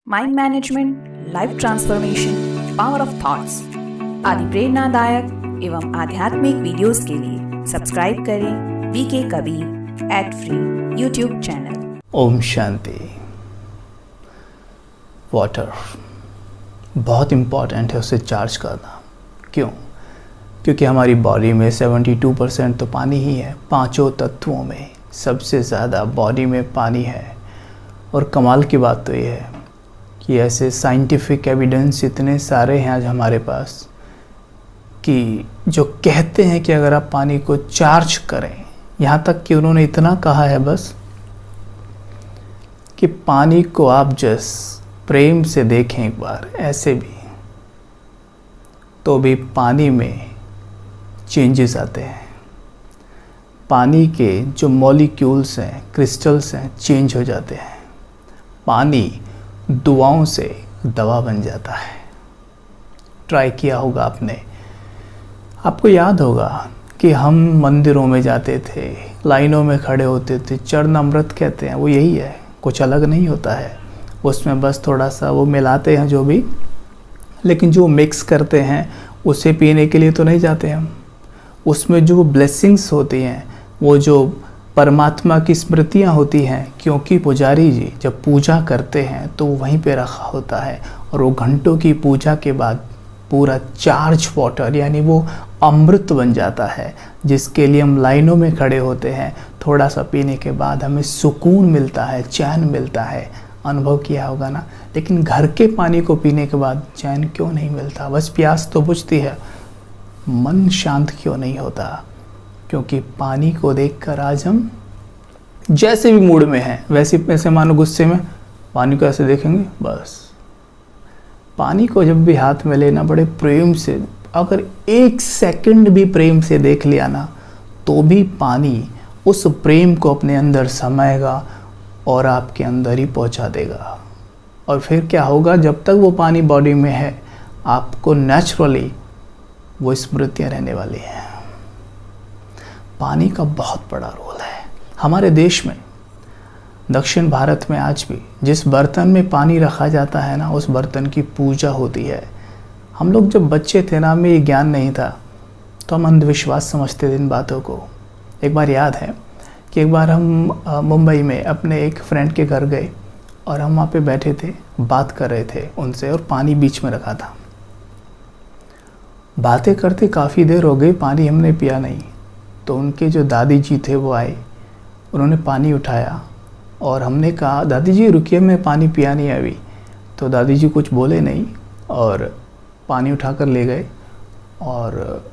Mind management, life transformation, power of thoughts आदि प्रेरणादायक एवं आध्यात्मिक वीडियोस के लिए सब्सक्राइब करें VK Kabir @free YouTube channel. ओम शांति। वाटर बहुत इम्पॉर्टेंट है, उसे चार्ज करना। क्यों? क्योंकि हमारी बॉडी में 72% तो पानी ही है। पांचों तत्वों में सबसे ज़्यादा बॉडी में पानी है। और कमाल की बात तो ये है कि ऐसे साइंटिफिक एविडेंस इतने सारे हैं आज हमारे पास कि जो कहते हैं कि अगर आप पानी को चार्ज करें, यहाँ तक कि उन्होंने इतना कहा है बस कि पानी को आप जस्ट प्रेम से देखें एक बार, ऐसे भी तो भी पानी में चेंजेस आते हैं। पानी के जो मॉलिक्यूल्स हैं, क्रिस्टल्स हैं, चेंज हो जाते हैं। पानी दुआओं से दवा बन जाता है। ट्राई किया होगा आपने। आपको याद होगा कि हम मंदिरों में जाते थे, लाइनों में खड़े होते थे, चरण अमृत कहते हैं, वो यही है, कुछ अलग नहीं होता है। उसमें बस थोड़ा सा वो मिलाते हैं जो भी, लेकिन जो मिक्स करते हैं उसे पीने के लिए तो नहीं जाते हम। उसमें जो ब्लेसिंग्स होती हैं, वो जो परमात्मा की स्मृतियाँ होती हैं, क्योंकि पुजारी जी जब पूजा करते हैं तो वहीं पे रखा होता है और वो घंटों की पूजा के बाद पूरा चार्ज वाटर यानी वो अमृत बन जाता है, जिसके लिए हम लाइनों में खड़े होते हैं। थोड़ा सा पीने के बाद हमें सुकून मिलता है, चैन मिलता है। अनुभव किया होगा ना। लेकिन घर के पानी को पीने के बाद चैन क्यों नहीं मिलता? बस प्यास तो बुझती है, मन शांत क्यों नहीं होता? क्योंकि पानी को देखकर आज हम जैसे भी मूड में हैं, वैसे मानो गुस्से में पानी को ऐसे देखेंगे बस। पानी को जब भी हाथ में लेना बड़े प्रेम से, अगर 1 सेकंड भी प्रेम से देख लिया ना, तो भी पानी उस प्रेम को अपने अंदर समाएगा और आपके अंदर ही पहुंचा देगा। और फिर क्या होगा? जब तक वो पानी बॉडी में है, आपको नेचुरली वो स्मृतियाँ रहने वाली हैं। पानी का बहुत बड़ा रोल है हमारे देश में। दक्षिण भारत में आज भी जिस बर्तन में पानी रखा जाता है ना, उस बर्तन की पूजा होती है। हम लोग जब बच्चे थे ना, हमें ये ज्ञान नहीं था, तो हम अंधविश्वास समझते थे इन बातों को। एक बार याद है कि एक बार हम मुंबई में अपने एक फ्रेंड के घर गए और हम वहाँ पे बैठे थे, बात कर रहे थे उनसे, और पानी बीच में रखा था। बातें करते काफ़ी देर हो गई, पानी हमने पिया नहीं। तो उनके जो दादी जी थे वो आए, उन्होंने पानी उठाया और हमने कहा, दादी जी रुकिए, मैं पानी पिया नहीं अभी। तो दादी जी कुछ बोले नहीं और पानी उठाकर ले गए। और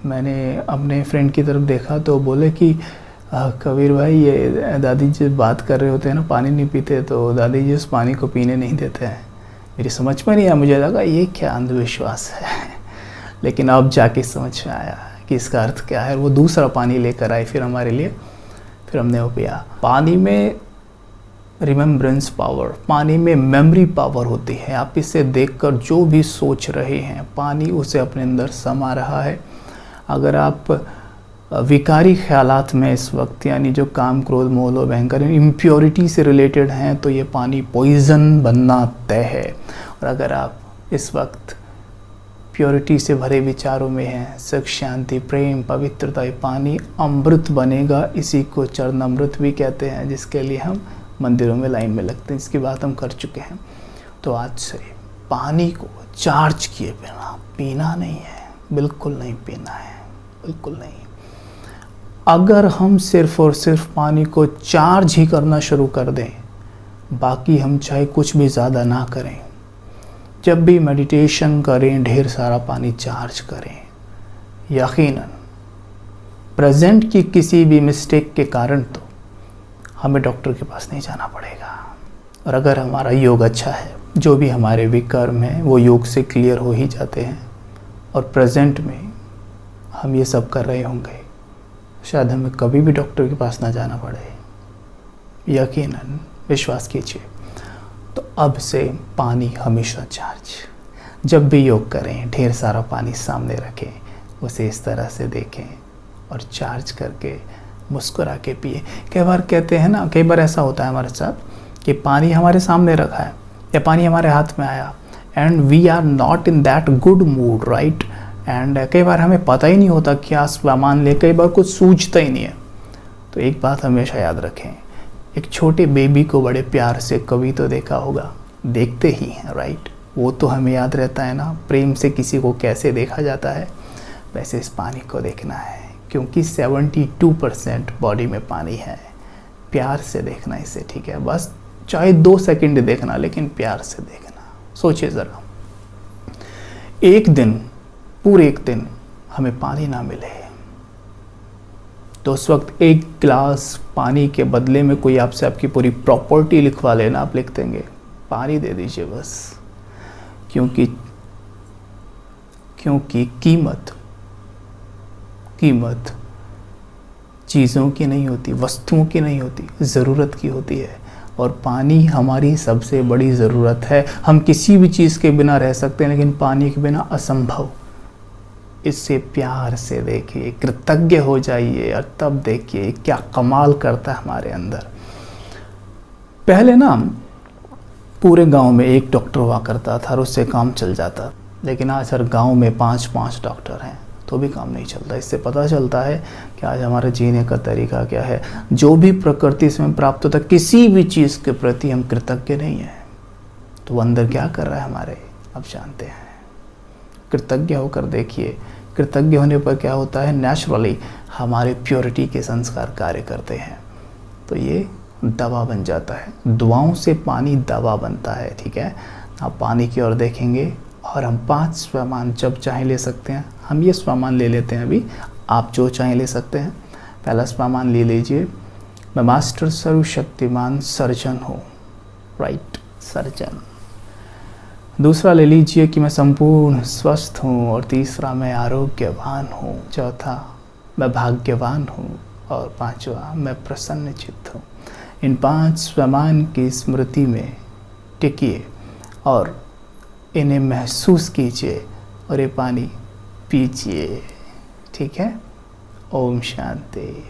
मैंने अपने फ्रेंड की तरफ देखा तो बोले कि कबीर भाई, ये दादी जी बात कर रहे होते हैं ना, पानी नहीं पीते, तो दादी जी उस पानी को पीने नहीं देते हैं। मेरी समझ में नहीं आया, मुझे लगा ये क्या अंधविश्वास है। लेकिन अब जाके समझ में आया कि इसका अर्थ क्या है। वो दूसरा पानी लेकर आए फिर हमारे लिए, फिर हमने वो पिया। पानी में रिमेम्बरेंस पावर, पानी में मेमोरी पावर होती है। आप इसे देखकर जो भी सोच रहे हैं, पानी उसे अपने अंदर समा रहा है। अगर आप विकारी ख्यालात में इस वक्त, यानी जो काम, क्रोध, मोह, लोभ, अहंकार, इम्प्योरिटी से रिलेटेड हैं, तो ये पानी पॉइजन बनना तय है। और अगर आप इस वक्त प्योरिटी से भरे विचारों में हैं, सुख, शांति, प्रेम, पवित्रता, पानी अमृत बनेगा। इसी को चरण अमृत भी कहते हैं, जिसके लिए हम मंदिरों में लाइन में लगते हैं। इसकी बात हम कर चुके हैं। तो आज से पानी को चार्ज किए बिना पीना नहीं है, बिल्कुल नहीं पीना है, बिल्कुल नहीं। अगर हम सिर्फ और सिर्फ पानी को चार्ज ही करना शुरू कर दें, बाकी हम चाहे कुछ भी ज़्यादा ना करें, जब भी मेडिटेशन करें ढेर सारा पानी चार्ज करें, यकीनन प्रेजेंट की किसी भी मिस्टेक के कारण तो हमें डॉक्टर के पास नहीं जाना पड़ेगा। और अगर हमारा योग अच्छा है, जो भी हमारे विकर्म हैं वो योग से क्लियर हो ही जाते हैं। और प्रेजेंट में हम ये सब कर रहे होंगे, शायद हमें कभी भी डॉक्टर के पास ना जाना पड़े। यकीनन विश्वास कीजिए। तो अब से पानी हमेशा चार्ज। जब भी योग करें ढेर सारा पानी सामने रखें, उसे इस तरह से देखें और चार्ज करके मुस्कुरा के पिए। कई बार कहते हैं ना, कई बार ऐसा होता है हमारे साथ कि पानी हमारे सामने रखा है, या पानी हमारे हाथ में आया and we are not in that good mood, right. And कई बार हमें पता ही नहीं होता क्या सामान ले, कई बार कुछ सूझता ही नहीं है। तो एक बात हमेशा याद रखें, एक छोटे बेबी को बड़े प्यार से कभी तो देखा होगा, देखते ही हैं, राइट। वो तो हमें याद रहता है ना, प्रेम से किसी को कैसे देखा जाता है, वैसे इस पानी को देखना है, क्योंकि 72% बॉडी में पानी है। प्यार से देखना इसे, ठीक है। बस चाहे 2 सेकंड देखना, लेकिन प्यार से देखना। सोचिए ज़रा, एक दिन, पूरे एक दिन हमें पानी ना मिले तो उस वक्त एक गिलास पानी के बदले में कोई आपसे आपकी पूरी प्रॉपर्टी लिखवा लेना, आप लिख देंगे पानी दे दीजिए बस। क्योंकि कीमत चीज़ों की नहीं होती, वस्तुओं की नहीं होती, ज़रूरत की होती है। और पानी हमारी सबसे बड़ी ज़रूरत है। हम किसी भी चीज़ के बिना रह सकते हैं, लेकिन पानी के बिना असंभव। इससे प्यार से देखिए, कृतज्ञ हो जाइए और तब देखिए क्या कमाल करता है हमारे अंदर। पहले ना पूरे गांव में एक डॉक्टर हुआ करता था और उससे काम चल जाता, लेकिन आज हर गांव में 5-5 डॉक्टर हैं तो भी काम नहीं चलता। इससे पता चलता है कि आज हमारे जीने का तरीका क्या है। जो भी प्रकृति से हमें प्राप्त होता है, किसी भी चीज़ के प्रति हम कृतज्ञ नहीं हैं, तो वो अंदर क्या कर रहा है हमारे, आप जानते हैं। कृतज्ञ होकर देखिए, कृतज्ञ होने पर क्या होता है, नेचुरली हमारे प्योरिटी के संस्कार कार्य करते हैं, तो ये दवा बन जाता है। दुआओं से पानी दवा बनता है, ठीक है। आप पानी की ओर देखेंगे और हम 5 स्वमान जब चाहें ले सकते हैं। हम ये स्वमान ले लेते हैं अभी, आप जो चाहें ले सकते हैं। पहला स्वमान ले लीजिए, मैं मास्टर सर्वशक्तिमान सर्जन हूँ, राइट, सर्जन। दूसरा ले लीजिए कि मैं संपूर्ण स्वस्थ हूँ, और तीसरा मैं आरोग्यवान हूँ, चौथा मैं भाग्यवान हूँ, और 5वां मैं प्रसन्नचित्त हूँ। इन 5 स्वमान की स्मृति में टिकिए और इन्हें महसूस कीजिए और ये पानी पीजिए, ठीक है। ओम शांति।